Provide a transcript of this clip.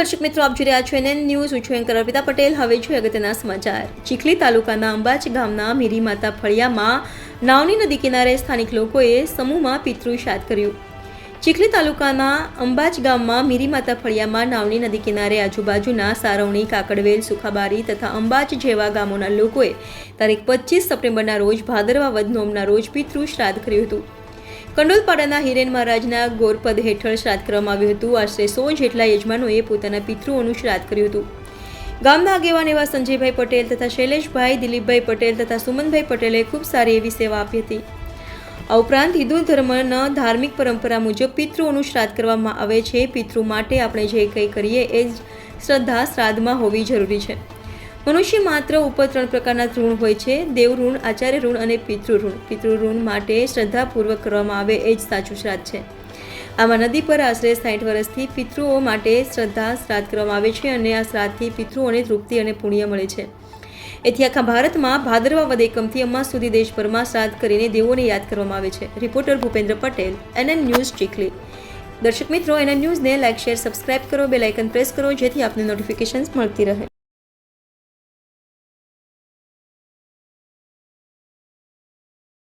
દર્શક મિત્રો, આપ જોઈ રહ્યા છો NN ન્યૂઝ. હું છું એન્કર અર્પિતા પટેલ. હવે જોઈએ અગત્યના સમાચાર. ચીખલી તાલુકાના અંબાચ ગામના મીરી માતા ફળિયામાં નાવની નદી કિનારે સ્થાનિક લોકોએ સમૂહમાં પિતૃ શ્રાદ્ધ કર્યું. ચીખલી તાલુકાના અંબાચ ગામમાં મીરી માતા ફળિયામાં નાવની નદી કિનારે આજુબાજુના સારવણી, કાકડવેલ, સુખાબારી તથા અંબાચ જેવા ગામોના લોકોએ તારીખ 25 સપ્ટેમ્બરના રોજ ભાદરવા વદ નોમના રોજ પિતૃ શ્રાદ્ધ કર્યું હતું. કંડોલપાડાના હિરેન મહારાજના ગોરપદ હેઠળ શ્રાદ્ધ કરવામાં આવ્યું હતું. આશરે 100 જેટલા યજમાનોએ પોતાના પિતૃઓનું શ્રાદ્ધ કર્યું હતું. ગામના આગેવાન એવા સંજયભાઈ પટેલ તથા શૈલેષભાઈ, દિલીપભાઈ પટેલ તથા સુમનભાઈ પટેલે ખૂબ સારી એવી સેવા આપી હતી. આ ઉપરાંત હિન્દુ ધર્મના ધાર્મિક પરંપરા મુજબ પિતૃઓનું શ્રાદ્ધ કરવામાં આવે છે. પિતૃ માટે આપણે જે કંઈ કરીએ એ જ શ્રદ્ધા શ્રાદ્ધમાં હોવી જરૂરી છે. મનુષ્ય માત્ર ઉપર 3 પ્રકારના ઋણ હોય છે: દેવ ઋણ, આચાર્ય ઋણ અને પિતૃ ઋણ. પિતૃ ઋણ માટે શ્રદ્ધાપૂર્વક કરવામાં આવે એ જ સાચું શ્રાદ્ધ છે. આમાં નદી પર આશરે 60 વર્ષથી પિતૃઓ માટે શ્રદ્ધા શ્રાદ્ધ કરવામાં આવે છે અને આ શ્રાદ્ધથી પિતૃઓને તૃપ્તિ અને પુણ્ય મળે છે. એથી આખા ભારતમાં ભાદરવા વદ એકમથી અમાસ સુધી દેશભરમાં શ્રાદ્ધ કરીને દેવોને યાદ કરવામાં આવે છે. Reporter Bhupendra Patel, NN news, Chikhli. દર્શક મિત્રો, NN ન્યૂઝને લાઇક, શેર, સબસ્ક્રાઇબ કરો, બેલ આઇકન પ્રેસ કરો જેથી આપને નોટિફિકેશન્સ મળતી રહે.